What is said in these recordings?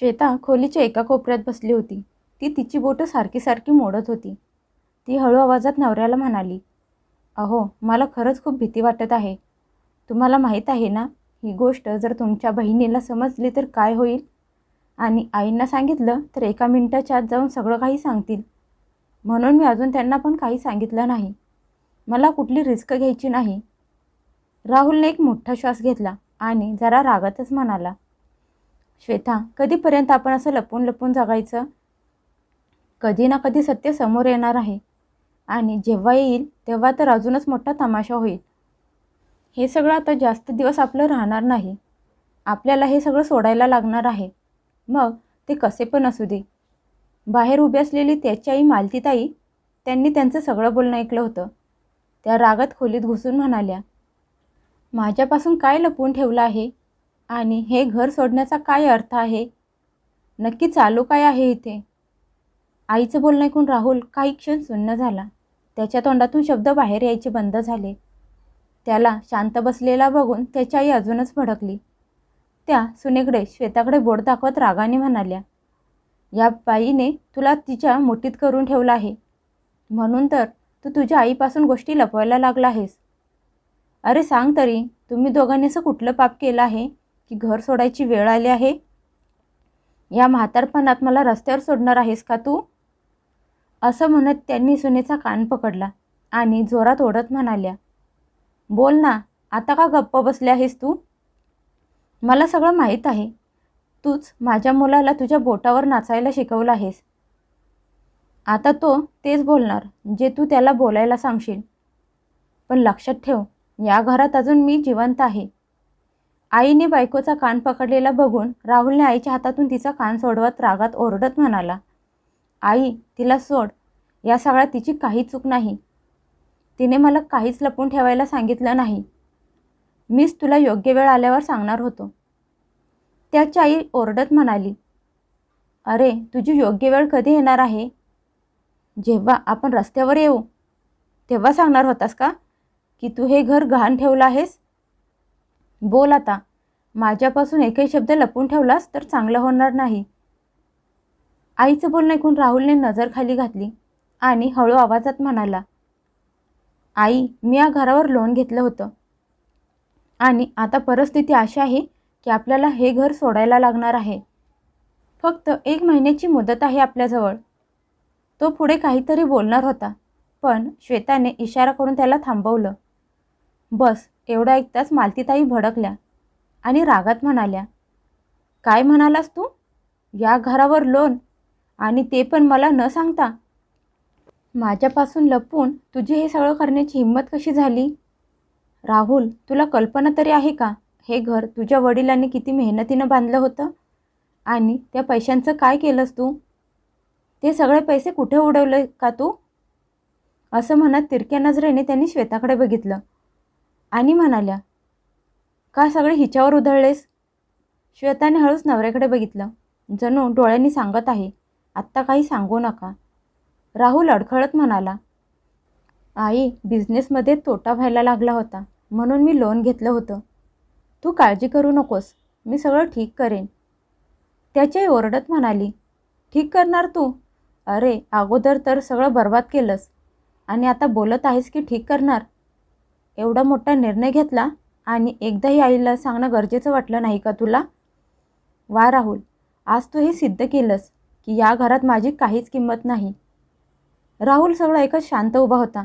श्वेता खोलीच्या एका कोपऱ्यात बसली होती. ती तिची बोटं सारखी सारखी मोडत होती. ती हळू आवाजात नवऱ्याला म्हणाली, अहो, मला खरंच खूप भीती वाटत आहे. तुम्हाला माहीत आहे ना, ही गोष्ट जर तुमच्या बहिणीला समजली तर काय होईल? आणि आईंना सांगितलं तर एका मिनिटाच्या आत जाऊन सगळं काही सांगतील. म्हणून मी अजून त्यांना पण काही सांगितलं नाही. मला कुठली रिस्क घ्यायची नाही. राहुलने एक मोठा श्वास घेतला आणि जरा रागातच म्हणाला, श्वेता, कधीपर्यंत आपण असं लपून लपून जगायचं? कधी ना कधी सत्य समोर येणार आहे आणि जेव्हा येईल तेव्हा तर अजूनच मोठा तमाशा होईल. हे सगळं आता जास्त दिवस आपलं राहणार नाही. आपल्याला हे सगळं सोडायला लागणार आहे. मग ते कसे पण असू दे. बाहेर उभी असलेली त्याची आई मालतीताई, त्यांनी त्यांचं सगळं बोलणं ऐकलं होतं. त्या रागात खोलीत घुसून म्हणाल्या, माझ्यापासून काय लपवून ठेवलं आहे? आणि हे घर सोडण्याचा काय अर्थ आहे? नक्की चालू काय आहे इथे? आईचं बोलणं ऐकून राहुल काही क्षण सुन्न झाला. त्याच्या तोंडातून शब्द बाहेर यायचे बंद झाले. त्याला शांत बसलेला बघून त्याची आई अजूनच भडकली. त्या सुनेकडे श्वेताकडे बोट दाखवत रागाने म्हणाल्या, या बाईने तुला तिच्या मुठीत करून ठेवलं आहे. म्हणून तर तू तुझ्या आईपासून गोष्टी लपवायला लागला आहेस. अरे सांग तरी, तुम्ही दोघांनी असं कुठलं पाप केलं आहे की घर सोडायची वेळ आली आहे? या म्हातारपणात मला रस्त्यावर सोडणार आहेस का तू? असं म्हणत त्यांनी सुनेचा कान पकडला आणि जोरात ओढत म्हणाल्या, बोल ना, आता का गप्प बसले आहेस तू? मला सगळं माहीत आहे. तूच माझ्या मुलाला तुझ्या बोटावर नाचायला शिकवलं आहेस. आता तो तेच बोलणार जे तू त्याला बोलायला सांगशील. पण लक्षात ठेव, या घरात अजून मी जिवंत आहे. आईने बायकोचा कान पकडलेला बघून राहुलने आईच्या हातातून तिचा कान सोडवत रागात ओरडत म्हणाला, आई, तिला सोड. या सगळ्यात तिची काही चूक नाही. तिने मला काहीच लपून ठेवायला सांगितलं नाही. मीच तुला योग्य वेळ आल्यावर सांगणार होतो. त्याची आई ओरडत म्हणाली, अरे, तुझी योग्य वेळ कधी येणार आहे? जेव्हा आपण रस्त्यावर येऊ तेव्हा सांगणार होतास का की तू हे घर गहाण ठेवलं आहेस? बोल आता. माझ्यापासून एकही शब्द लपून ठेवलास तर चांगलं होणार नाही. आईचं बोलणं ऐकून राहुलने नजर खाली घातली आणि हळू आवाजात म्हणाला, आई, मी या घरावर लोन घेतलं होतं आणि आता परिस्थिती अशी आहे की आपल्याला हे घर सोडायला लागणार आहे. फक्त 1 महिन्याची मुदत आहे आपल्याजवळ. तो पुढे काहीतरी बोलणार होता, पण श्वेताने इशारा करून त्याला थांबवलं. बस एवढं ऐकताच मालतीताई भडकल्या आणि रागात म्हणाल्या, काय म्हणालास तू? या घरावर लोन, आणि ते पण मला न सांगता? माझ्यापासून लपवून तुझी हे सगळं करण्याची हिंमत कशी झाली? राहुल, तुला कल्पना तरी आहे का हे घर तुझ्या वडिलांनी किती मेहनतीनं बांधलं होतं? आणि त्या पैशांचं काय केलंस तू? ते सगळे पैसे कुठे उडवले का तू? असं म्हणत तिरक्या नजरेने त्यांनी श्वेताकडे बघितलं आणि म्हणाल्या, का सगळे हिच्यावर उधळलेस? श्वेताने हळूच नवऱ्याकडे बघितलं, जणू डोळ्यांनी सांगत आहे, आत्ता काही सांगू नका. राहुल अडखळत म्हणाला, आई, बिझनेसमध्ये तोटा व्हायला लागला होता म्हणून मी लोन घेतलं होतं. तू काळजी करू नकोस, मी सगळं ठीक करेन. त्याची आई ओरडत म्हणाली, ठीक करणार तू? अरे, अगोदर तर सगळं बर्बाद केलंस आणि आता बोलत आहेस की ठीक करणार? एवढा मोठा निर्णय घेतला आणि एकदाही आईला सांगणं गरजेचं वाटलं नाही का तुला? वा राहुल, आज तू हे सिद्ध केलंस की या घरात माझी काहीच किंमत नाही. राहुल सगळं ऐकत शांत उभा होता.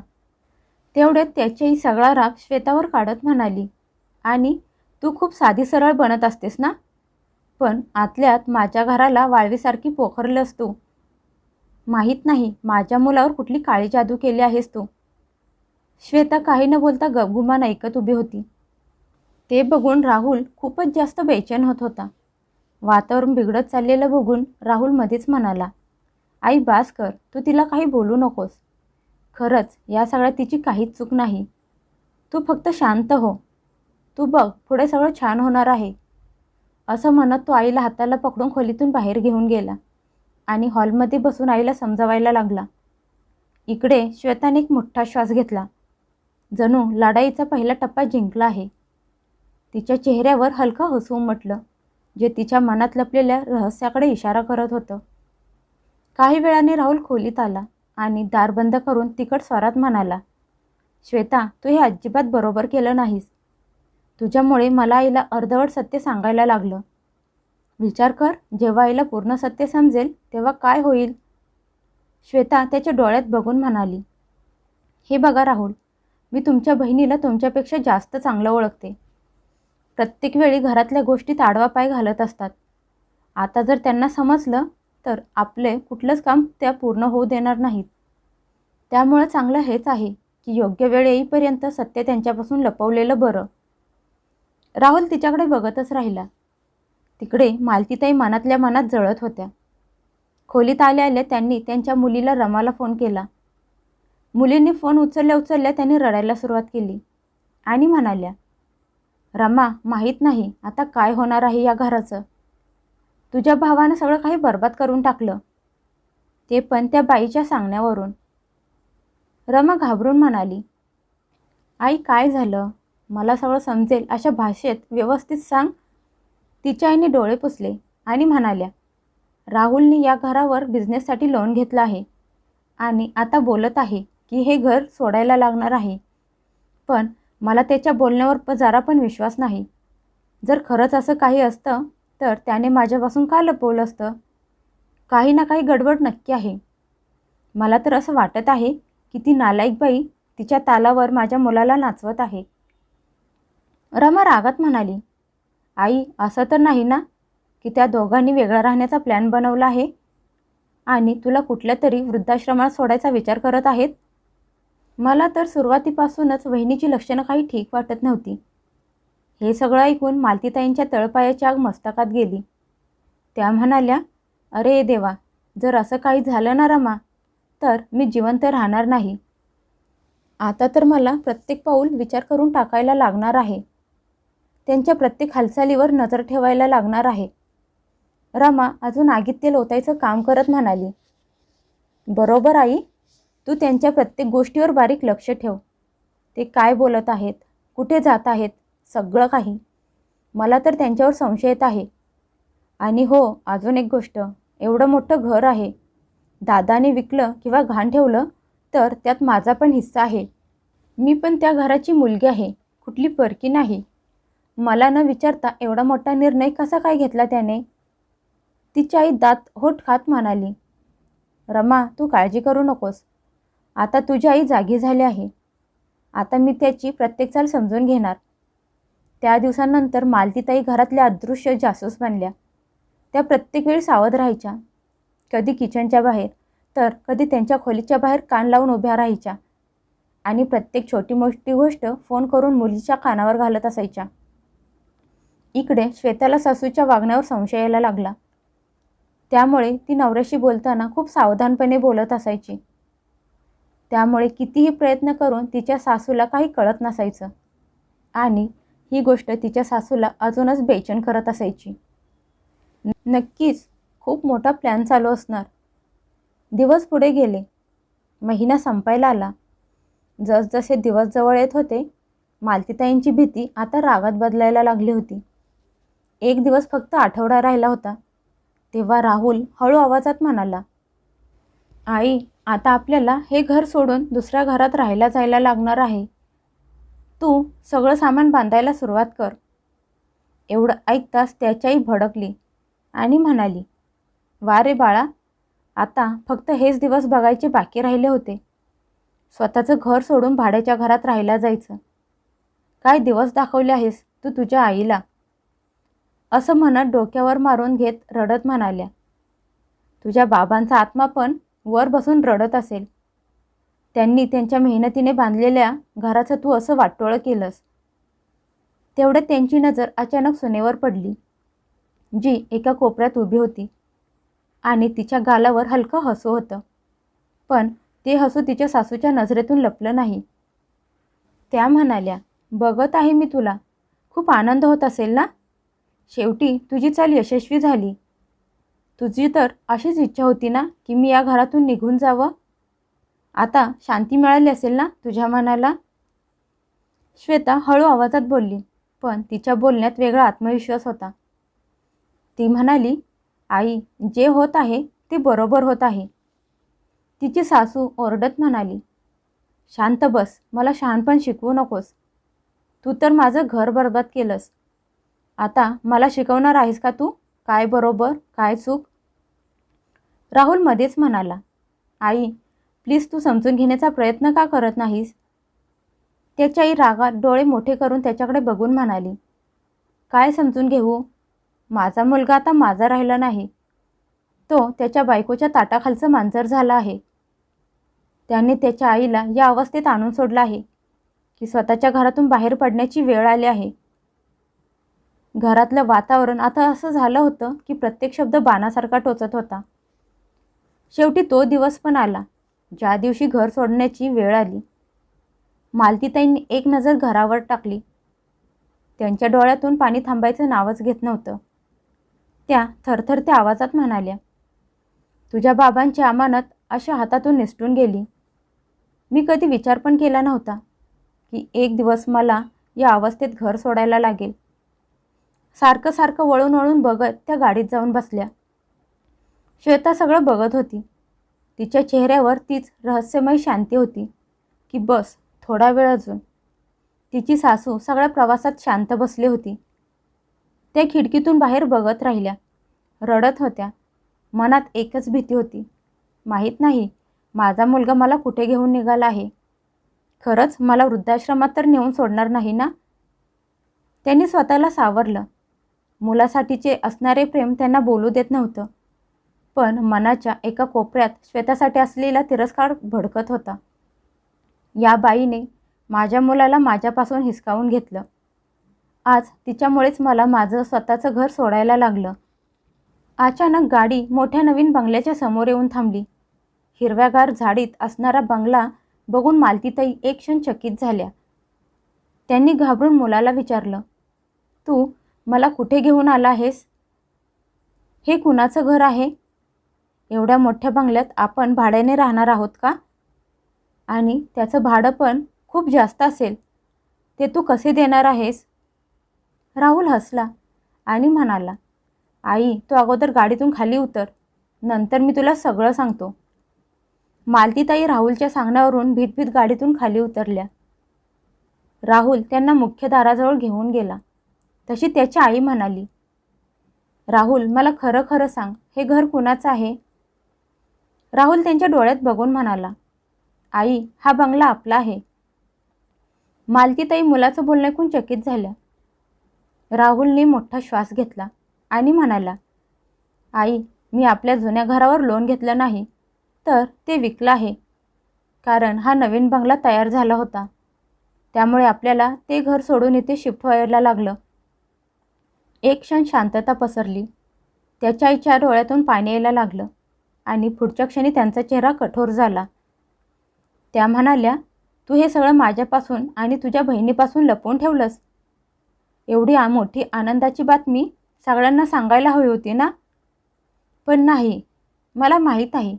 तेवढ्यात त्याची सगळा राग श्वेतावर काढत म्हणाली, आणि तू खूप साधी सरळ बनत असतेस ना, पण आतल्यात माझ्या घराला वाळवीसारखी पोखरलंस तू. माहीत नाही माझ्या मुलावर कुठली काळी जादू केली आहेस तू. श्वेता काही न बोलता गपगुमान ऐकत उभी होती. ते बघून राहुल खूपच जास्त बेचैन होत होता. वातावरण बिघडत चाललेलं बघून राहुल मध्येच म्हणाला, आई, बास कर, तू तिला काही बोलू नकोस. खरंच या सगळ्यात तिची काहीच चूक नाही. तू फक्त शांत हो. तू बघ, पुढे सगळं छान होणार आहे. असं म्हणत तो आईला हाताला पकडून खोलीतून बाहेर घेऊन गेला आणि हॉलमध्ये बसून आईला समजावायला लागला. इकडे श्वेताने एक मोठा श्वास घेतला. जणू लढाईचा पहिला टप्पा जिंकला आहे. तिच्या चेहऱ्यावर हलका हसू उमटलं जे तिच्या मनात लपलेल्या रहस्याकडे इशारा करत होतं. काही वेळाने राहुल खोलीत आला आणि दार बंद करून तिखट स्वरात म्हणाला, श्वेता, तू हे अजिबात बरोबर केलं नाहीस. तुझ्यामुळे मला आईला अर्धवट सत्य सांगायला लागलं. विचार कर, जेव्हा आईला पूर्ण सत्य समजेल तेव्हा काय होईल? श्वेता त्याच्या डोळ्यात बघून म्हणाली, हे बघा राहुल, मी तुमच्या बहिणीला तुमच्यापेक्षा जास्त चांगलं ओळखते. प्रत्येक वेळी घरातल्या गोष्टीत आडवा पाय घालत असतात. आता जर त्यांना समजलं तर आपले कुठलंच काम त्या पूर्ण होऊ देणार नाहीत. त्यामुळं चांगलं हेच आहे की योग्य वेळ येईपर्यंत सत्य त्यांच्यापासून लपवलेलं बरं. राहुल तिच्याकडे बघतच राहिला. तिकडे मालतीताई मनातल्या मनात जळत होत्या. खोलीत आल्या आल्या त्यांनी त्यांच्या मुलीला रमाला फोन केला. मुलींनी फोन उचलल्या त्यांनी रडायला सुरुवात केली आणि म्हणाल्या, रमा, माहीत नाही आता काय होणार आहे या घराचं. तुझ्या भावानं सगळं काही बरबाद करून टाकलं, ते पण त्या बाईच्या सांगण्यावरून. रमा घाबरून म्हणाली, आई काय झालं? मला सगळं समजेल अशा भाषेत व्यवस्थित सांग. तिच्या आईने डोळे पुसले आणि म्हणाल्या, राहुलने या घरावर बिझनेससाठी लोन घेतलं आहे आणि आता बोलत आहे की हे घर सोडायला लागणार आहे. पण मला त्याच्या बोलण्यावर जरा पण विश्वास नाही. जर खरंच असं काही असतं तर त्याने माझ्यापासून का लपवलं असतं? काही ना काही गडबड नक्की आहे. मला तर असं वाटत आहे की ती नालायक बाई तिच्या तालावर माझ्या मुलाला नाचवत आहे. रमा रागात म्हणाली, आई, असं तर नाही ना की त्या दोघांनी वेगळा राहण्याचा प्लॅन बनवला आहे आणि तुला कुठल्या तरी वृद्धाश्रमात सोडायचा विचार करत आहेत? मला तर सुरुवातीपासूनच वहिनीची लक्षणं काही ठीक वाटत नव्हती. हे सगळं ऐकून मालतीताईंच्या तळपायाची आग मस्तकात गेली. त्या म्हणाल्या, अरे देवा, जर असं काही झालं ना रमा, तर मी जिवंत राहणार नाही. आता तर मला प्रत्येक पाऊल विचार करून टाकायला लागणार आहे. त्यांच्या प्रत्येक हालचालीवर नजर ठेवायला लागणार आहे. रमा अजून आगीत तेल ओतायचं काम करत म्हणाली, बरोबर आई, तू त्यांच्या प्रत्येक गोष्टीवर बारीक लक्ष ठेव. ते काय बोलत आहेत, कुठे जात आहेत, सगळं काही. मला तर त्यांच्यावर संशय येत आहे. आणि हो, अजून एक गोष्ट, एवढं मोठं घर आहे. दादाने विकलं किंवा घाण ठेवलं तर त्यात माझा पण हिस्सा आहे. मी पण त्या घराची मुलगी आहे, कुठली परकी नाही. मला न विचारता एवढा मोठा निर्णय कसा काय घेतला त्याने? तिची आई दात होठ खात म्हणाली, रमा, तू काळजी करू नकोस. आता तुझी आई जागी झाली आहे. आता मी त्याची प्रत्येक चाल समजून घेणार. त्या दिवसानंतर मालतीताई घरातल्या अदृश्य जासूस बनल्या. त्या प्रत्येक वेळी सावध राहायच्या. कधी किचनच्या बाहेर तर कधी त्यांच्या खोलीच्या बाहेर कान लावून उभ्या राहायच्या आणि प्रत्येक छोटी मोठी गोष्ट फोन करून मुलीच्या कानावर घालत असायच्या. इकडे श्वेताला सासूच्या वागण्यावर संशय यायला लागला. त्यामुळे ती नवऱ्याशी बोलताना खूप सावधानपणे बोलत असायची. त्यामुळे कितीही प्रयत्न करून तिच्या सासूला काही कळत नसायचं आणि ही गोष्ट तिच्या सासूला अजूनच बेचैन करत असायची. नक्कीच खूप मोठा प्लॅन चालू असणार. दिवस पुढे गेले. महिना संपायला आला. जसजसे दिवस जवळ येत होते, मालतीताईंची भीती आता रागात बदलायला लागली होती. एक दिवस फक्त आठवडा राहिला होता. तेव्हा राहुल हळू आवाजात म्हणाला, आई, आता आपल्याला हे घर सोडून दुसऱ्या घरात राहायला जायला लागणार आहे. तू सगळं सामान बांधायला सुरुवात कर. एवढं ऐकताच त्याची भडकली आणि म्हणाली, वा रे बाळा, आता फक्त हेच दिवस बघायचे बाकी राहिले होते. स्वतःचं घर सोडून भाड्याच्या घरात राहायला जायचं. काय दिवस दाखवले आहेस तू तुझ्या आईला? असं म्हणत डोक्यावर मारून घेत रडत म्हणाल्या, तुझ्या बाबांचा आत्मा पण वर बसून रडत असेल. त्यांनी त्यांच्या मेहनतीने बांधलेल्या घराचं तू असं वाटोळं केलंस. तेवढ्यात त्यांची नजर अचानक सुनेवर पडली, जी एका कोपऱ्यात उभी होती आणि तिच्या गालावर हलकं हसू होतं. पण ते हसू तिच्या सासूच्या नजरेतून लपलं नाही. त्या म्हणाल्या, बघत आहे मी तुला. खूप आनंद होत असेल ना? शेवटी तुझी चाल यशस्वी झाली. तुझी तर अशीच इच्छा होती ना की मी या घरातून निघून जावं? आता शांती मिळाली असेल ना तुझ्या मनाला? श्वेता हळू आवाजात बोलली, पण तिच्या बोलण्यात वेगळा आत्मविश्वास होता. ती म्हणाली, आई, जे होत आहे ते बरोबर होत आहे. तिची सासू ओरडत म्हणाली, शांत बस, मला शहाणपण शिकवू नकोस. तू तर माझं घर बरबाद केलंस. आता मला शिकवणार आहेस का तू, काय बरोबर काय चूक? राहुल मध्येच म्हणाला, आई, प्लीज तू समजून घेण्याचा प्रयत्न का करत नाहीस? त्याची आई रागात डोळे मोठे करून त्याच्याकडे बघून म्हणाली, काय समजून घेऊ? माझा मुलगा आता माझा राहिला नाही. तो त्याच्या बायकोच्या ताटाखालचं मांजर झाला आहे. त्याने त्याच्या आईला या अवस्थेत आणून सोडलं आहे की स्वतःच्या घरातून बाहेर पडण्याची वेळ आली आहे. घरातलं वातावरण आता असं झालं होतं की प्रत्येक शब्द बाणासारखा टोचत होता. शेवटी तो दिवस पण आला ज्या दिवशी घर सोडण्याची वेळ आली. मालतीताईंनी एक नजर घरावर टाकली. त्यांच्या डोळ्यातून पाणी थांबायचं नावच घेत नव्हतं. त्या थरथरत्या आवाजात म्हणाल्या, तुझ्या बाबांची अमानत अशा हातातून निसटून गेली. मी कधी विचार पण केला नव्हता की एक दिवस मला या अवस्थेत घर सोडायला लागेल. सारखं सारखं वळून वळून बघत त्या गाडीत जाऊन बसल्या. श्वेता सगळं बघत होती. तिच्या चेहऱ्यावर तीच रहस्यमय शांती होती की बस थोडा वेळ अजून. तिची सासू सगळ्या प्रवासात शांत बसली होती. त्या खिडकीतून बाहेर बघत राहिल्या, रडत होत्या. मनात एकच भीती होती, माहीत नाही माझा मुलगा मला कुठे घेऊन निघाला आहे. खरंच मला वृद्धाश्रमात तर नेऊन सोडणार नाही ना? त्यांनी स्वतःला सावरलं. मुलासाठीचे असणारे प्रेम त्यांना बोलू देत नव्हतं, पण मनाच्या एका कोपऱ्यात श्वेतासाठी असलेला तिरस्कार भडकत होता. या बाईने माझ्या मुलाला माझ्यापासून हिसकावून घेतलं. आज तिच्यामुळेच मला माझं स्वतःचं घर सोडायला लागलं. अचानक गाडी मोठ्या नवीन बंगल्याच्या समोर येऊन थांबली. हिरव्यागार झाडीत असणारा बंगला बघून मालतीताई एक क्षण चकित झाल्या. त्यांनी घाबरून मुलाला विचारलं, तू मला कुठे घेऊन आला आहेस? हे कुणाचं घर आहे? एवढ्या मोठ्या बंगल्यात आपण भाड्याने राहणार आहोत का? आणि त्याचं भाडं पण खूप जास्त असेल. ते तू कसे देणार आहेस? राहुल हसला आणि म्हणाला, आई, तू अगोदर गाडीतून खाली उतर, नंतर मी तुला सगळं सांगतो. मालतीताई राहुलच्या सांगण्यावरून भीतभीत गाडीतून खाली उतरल्या. राहुल त्यांना मुख्य दाराजवळ घेऊन गेला. तशी त्याची आई म्हणाली, राहुल, मला खरं खरं सांग, हे घर कुणाचं आहे? राहुल त्यांच्या डोळ्यात बघून म्हणाला, आई, हा बंगला आपला आहे. मालतीताई मुलाचं बोलणं ऐकून चकित झाल्या. राहुलने मोठा श्वास घेतला आणि म्हणाला, आई, मी आपल्या जुन्या घरावर लोन घेतलं नाही, तर ते विकलं आहे. कारण हा नवीन बंगला तयार झाला होता. त्यामुळे आपल्याला ते घर सोडून इथे शिफ्ट व्हायला लागलं. एक क्षण शांतता पसरली. त्याच्या आईच्या डोळ्यातून पाणी यायला लागलं आणि पुढच्या क्षणी त्यांचा चेहरा कठोर झाला. त्या म्हणाल्या, तू हे सगळं माझ्यापासून आणि तुझ्या बहिणीपासून लपवून ठेवलंस. एवढी मोठी आनंदाची बातमी सगळ्यांना सांगायला हवी होती ना? पण नाही, मला माहीत आहे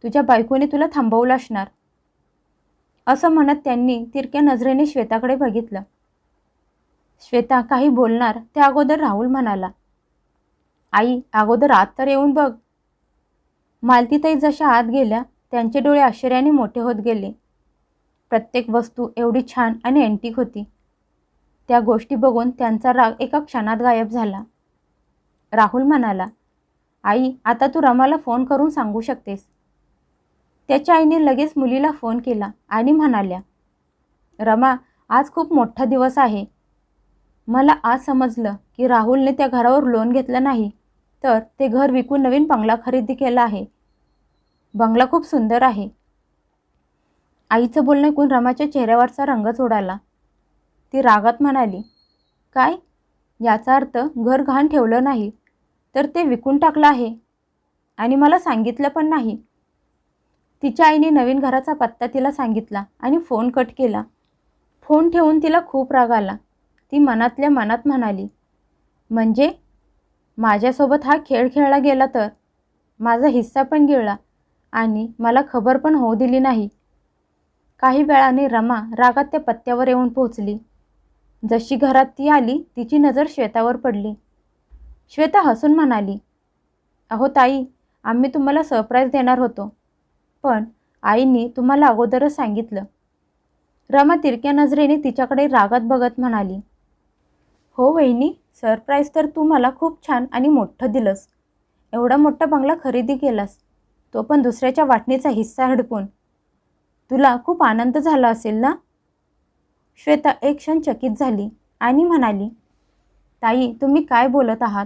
तुझ्या बायकोने तुला थांबवलं असणार. असं म्हणत त्यांनी तिरक्या नजरेने श्वेताकडे बघितलं. श्वेता काही बोलणार त्या अगोदर राहुल म्हणाला, आई, अगोदर आत तर येऊन बघ. मालतीताई जशा आत गेल्या त्यांचे डोळे आश्चर्याने मोठे होत गेले. प्रत्येक वस्तू एवढी छान आणि अँटिक होती. त्या गोष्टी बघून त्यांचा राग एका क्षणात गायब झाला. राहुल म्हणाला, आई, आता तू रमाला फोन करून सांगू शकतेस. त्याच्या आईने लगेच मुलीला फोन केला आणि म्हणाल्या, रमा, आज खूप मोठा दिवस आहे. मला आज समजलं की राहुलने त्या घरावर लोन घेतलं नाही, तर ते घर विकून नवीन बंगला खरेदी केला आहे. बंगला खूप सुंदर आहे. आईचं बोलणं ऐकून रमाच्या चेहऱ्यावरचा रंगच उडाला. ती रागात म्हणाली, काय? याचा अर्थ घर घाण ठेवलं नाही, तर ते विकून टाकलं आहे आणि मला सांगितलं पण नाही. तिच्या आईने नवीन घराचा पत्ता तिला सांगितला आणि फोन कट केला. फोन ठेवून तिला खूप राग आला. ती मनातल्या मनात म्हणाली, म्हणजे माझ्यासोबत हा खेळ खेळला गेला तर माझा हिस्सा पण गिळला आणि मला खबर पण होऊ दिली नाही. काही वेळाने रमा रागात त्या पत्त्यावर येऊन पोहोचली. जशी घरात ती आली तिची नजर श्वेतावर पडली. श्वेता हसून म्हणाली, अहो ताई, आम्ही तुम्हाला सरप्राईज देणार होतो, पण आईंनी तुम्हाला अगोदरच सांगितलं. रमा तिरक्या नजरेने तिच्याकडे रागात बघत म्हणाली, हो वहिनी, सरप्राईज तर तू मला खूप छान आणि मोठं दिलंस. एवढा मोठा बंगला खरेदी केलास, तो पण दुसऱ्याच्या वाटणीचा हिस्सा हडपून. तुला खूप आनंद झाला असेल ना? श्वेता एक क्षण चकित झाली आणि म्हणाली, ताई, तुम्ही काय बोलत आहात?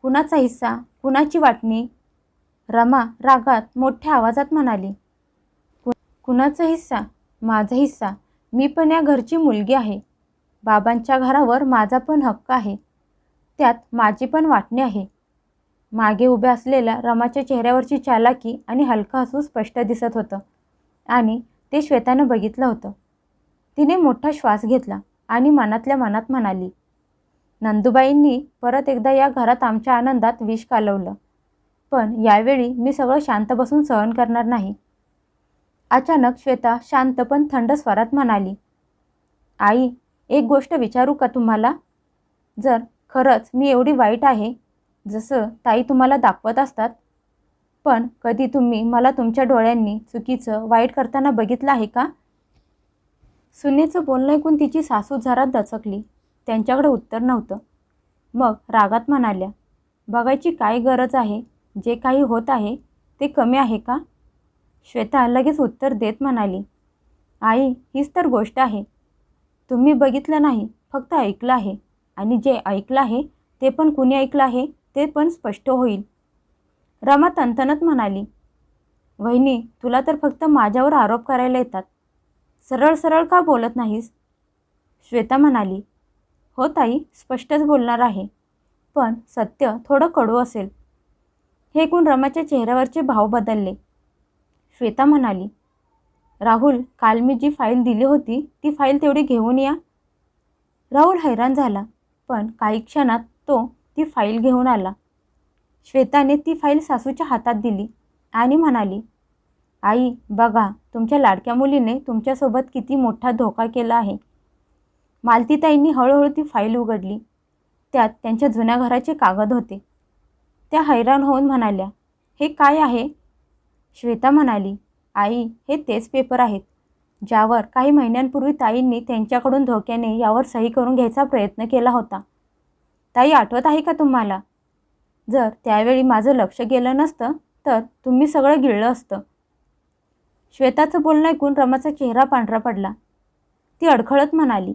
कुणाचा हिस्सा, कुणाची वाटणी? रमा रागात मोठ्या आवाजात म्हणाली, कुणाचा हिस्सा? माझा हिस्सा. मी पण या घरची मुलगी आहे. बाबांच्या घरावर माझा पण हक्क आहे. त्यात माझी पण वाटणी आहे. मागे उभ्या असलेल्या रमाच्या चेहऱ्यावरची चालाकी आणि हलका हसू स्पष्ट दिसत होतं आणि ते श्वेतानं बघितलं होतं. तिने मोठा श्वास घेतला आणि मनातल्या मनात म्हणाली, नंदुबाईंनी परत एकदा या घरात आमच्या आनंदात विष कालवलं, पण यावेळी मी सगळं शांत बसून सहन करणार नाही. अचानक श्वेता शांत पण थंड स्वरात म्हणाली, आई, एक गोष्ट विचारू का तुम्हाला? जर खरंच मी एवढी वाईट आहे जसं ताई तुम्हाला दाखवत असतात, पण कधी तुम्ही मला तुमच्या डोळ्यांनी चुकीचं वाईट करताना बघितलं आहे का? सुनेचं बोलणं ऐकून तिची सासू जरा दचकली. त्यांच्याकडे उत्तर नव्हतं. मग रागात म्हणाल्या, बघायची काय गरज आहे? जे काही होत आहे ते कमी आहे का? श्वेता लगेच उत्तर देत म्हणाली, आई, हीच तर गोष्ट आहे. तुम्ही बघितलं नाही, फक्त ऐकलं आहे. आणि जे ऐकलं आहे ते पण कुणी ऐकलं आहे ते पण स्पष्ट होईल. रमा तणतणत म्हणाली, वहिनी, तुला तर फक्त माझ्यावर आरोप करायला येतात. सरळ सरळ का बोलत नाहीस? श्वेता म्हणाली, हो ताई, स्पष्टच बोलणार आहे, पण सत्य थोडं कडू असेल. हे ऐकून रमाच्या चेहऱ्यावरचे भाव बदलले. श्वेता म्हणाली, राहुल, काल मी जी फाईल दिली होती ती फाईल तेवढी घेऊन या. राहुल हैराण झाला, पण काही क्षणात तो ती फाईल घेऊन आला. श्वेताने ती फाईल सासूच्या हातात दिली आणि म्हणाली, आई, बघा, तुमच्या लाडक्या मुलीने तुमच्यासोबत किती मोठा धोका केला आहे. मालतीताईंनी हळूहळू ती फाईल उघडली. त्यात त्यांच्या जुन्या घराचे कागद होते. त्या हैराण होऊन म्हणाल्या, हे काय आहे? श्वेता म्हणाली, आई, हे तेच पेपर आहेत ज्यावर काही महिन्यांपूर्वी ताईंनी त्यांच्याकडून धोक्याने यावर सही करून घ्यायचा प्रयत्न केला होता. ताई, आठवत आहे का तुम्हाला? जर त्यावेळी माझं लक्ष गेलं नसतं तर तुम्ही सगळं गिळलं असतं. श्वेताचं बोलणं ऐकून रमाचा चेहरा पांढरा पडला. ती अडखळत म्हणाली,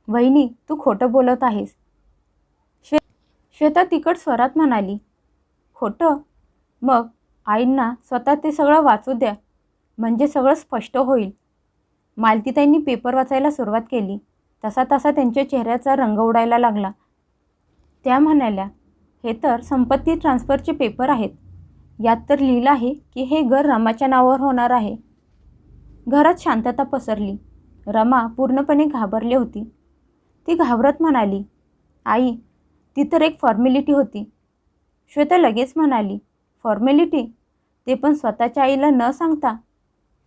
वहिनी, तू खोटं बोलत आहेस. श्वेता तिखट स्वरात म्हणाली, खोटं? मग आईंना स्वतः ते सगळं वाचू द्या, म्हणजे सगळं स्पष्ट होईल. मालतीताईंनी पेपर वाचायला सुरुवात केली. तसा तसा त्यांच्या चेहऱ्याचा रंग उडायला लागला. त्या म्हणाल्या, हे तर संपत्ती ट्रान्सफरचे पेपर आहेत. यात तर लिहिलं आहे की हे घर रमाच्या नावावर होणार आहे. घरात शांतता पसरली. रमा पूर्णपणे घाबरली होती. ती घाबरत म्हणाली, आई, ती तर एक फॉर्मॅलिटी होती. श्वेता लगेच म्हणाली, फॉर्मॅलिटी? ते पण स्वतःच्या आईला न सांगता?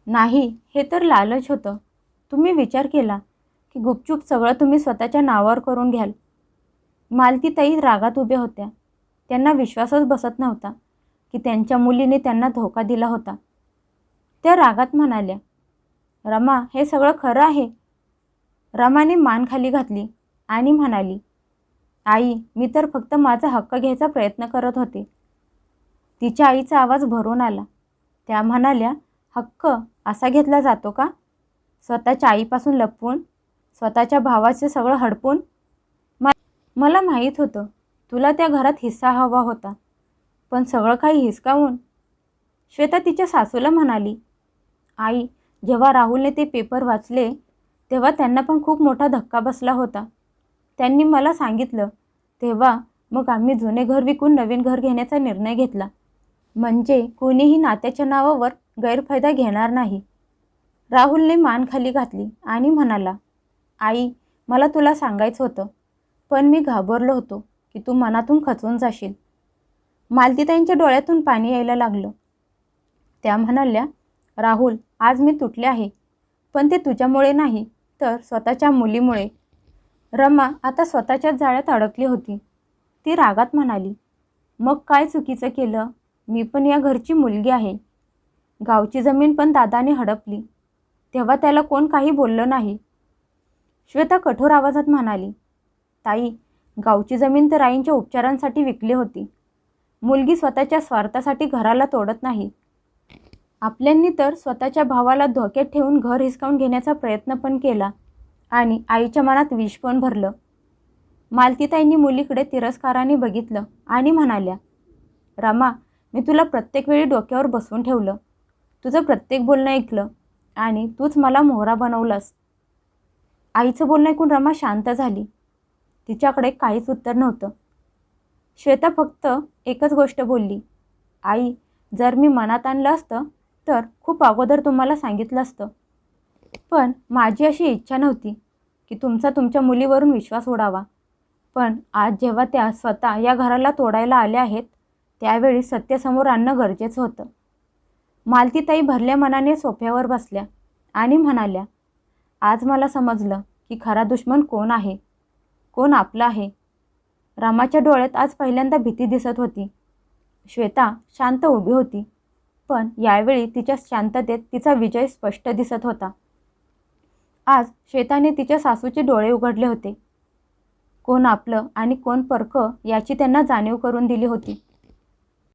नाही, हे तर लालच होतं. तुम्ही विचार केला की गुपचूप सगळं तुम्ही स्वतःच्या नावावर करून घ्याल. मालतीताई रागात उभ्या होत्या. त्यांना विश्वासच बसत नव्हता की त्यांच्या मुलीने त्यांना धोका दिला होता. त्या रागात म्हणाल्या, रमा, हे सगळं खरं आहे? रमाने मान खाली घातली आणि म्हणाली, आई, मी तर फक्त माझा हक्क घ्यायचा प्रयत्न करत होते. तिच्या आईचा आवाज भरून आला. त्या म्हणाल्या, हक्क असा घेतला जातो का? स्वतःच्या आईपासून लपवून, स्वतःच्या भावाचे सगळं हडपून? मला माहीत होतं तुला त्या घरात हिस्सा हवा होता, पण सगळं काही हिसकावून? श्वेता तिच्या सासूला म्हणाली, आई, जेव्हा राहुलने ते पेपर वाचले तेव्हा त्यांना पण खूप मोठा धक्का बसला होता. त्यांनी मला सांगितलं तेव्हा मग आम्ही जुने घर विकून नवीन घर घेण्याचा निर्णय घेतला, म्हणजे कोणीही नात्याच्या नावावर गैरफायदा घेणार नाही. राहुलने मान खाली घातली आणि म्हणाला, आई, मला तुला सांगायचं होतं, पण मी घाबरलो होतो की तू मनातून खचून जाशील. मालतीताईंच्या डोळ्यातून पाणी यायला लागलं. त्या म्हणाल्या, राहुल, आज मी तुटले आहे, पण ते तुझ्यामुळे नाही तर स्वतःच्या मुलीमुळे. रमा आता स्वतःच्याच जाळ्यात अडकली होती. ती रागात म्हणाली, मग काय चुकीचं केलं? मी पण या घरची मुलगी आहे. गावची जमीन पण दादाने हडपली, तेव्हा त्याला कोण काही बोललं नाही. श्वेता कठोर आवाजात म्हणाली, ताई, गावची जमीन तर आईंच्या उपचारांसाठी विकली होती. मुलगी स्वतःच्या स्वार्थासाठी घराला तोडत नाही. आपल्यांनी तर स्वतःच्या भावाला धोक्यात ठेवून घर हिसकावून घेण्याचा प्रयत्न पण केला आणि आईच्या मनात विष पण भरलं. मालतीताईंनी मुलीकडे तिरस्काराने बघितलं आणि म्हणाल्या, रमा, मी तुला प्रत्येक वेळी डोक्यावर बसवून ठेवलं. तुझं प्रत्येक बोलणं ऐकलं आणि तूच मला मोहरा बनवलंस. आईचं बोलणं ऐकून रमा शांत झाली. तिच्याकडे काहीच उत्तर नव्हतं. श्वेता फक्त एकच गोष्ट बोलली, आई, जर मी मनात आणलं असतं तर खूप अगोदर तुम्हाला सांगितलं असतं. पण माझी अशी इच्छा नव्हती की तुमचा तुमच्या मुलीवरून विश्वास उडावा. पण आज जेव्हा त्या स्वतः या घराला तोडायला आल्या आहेत, त्यावेळी सत्य समोर आणणं गरजेचं होतं. मालतीताई भरल्या मनाने सोफ्यावर बसल्या आणि म्हणाल्या, आज मला समजलं की खरा दुश्मन कोण आहे, कोण आपला आहे. रामाच्या डोळ्यात आज पहिल्यांदा भीती दिसत होती. श्वेता शांत उभी होती, पण यावेळी तिच्या शांततेत तिचा विजय स्पष्ट दिसत होता. आज श्वेताने तिच्या सासूचे डोळे उघडले होते. कोण आपलं आणि कोण परकं याची त्यांना जाणीव करून दिली होती.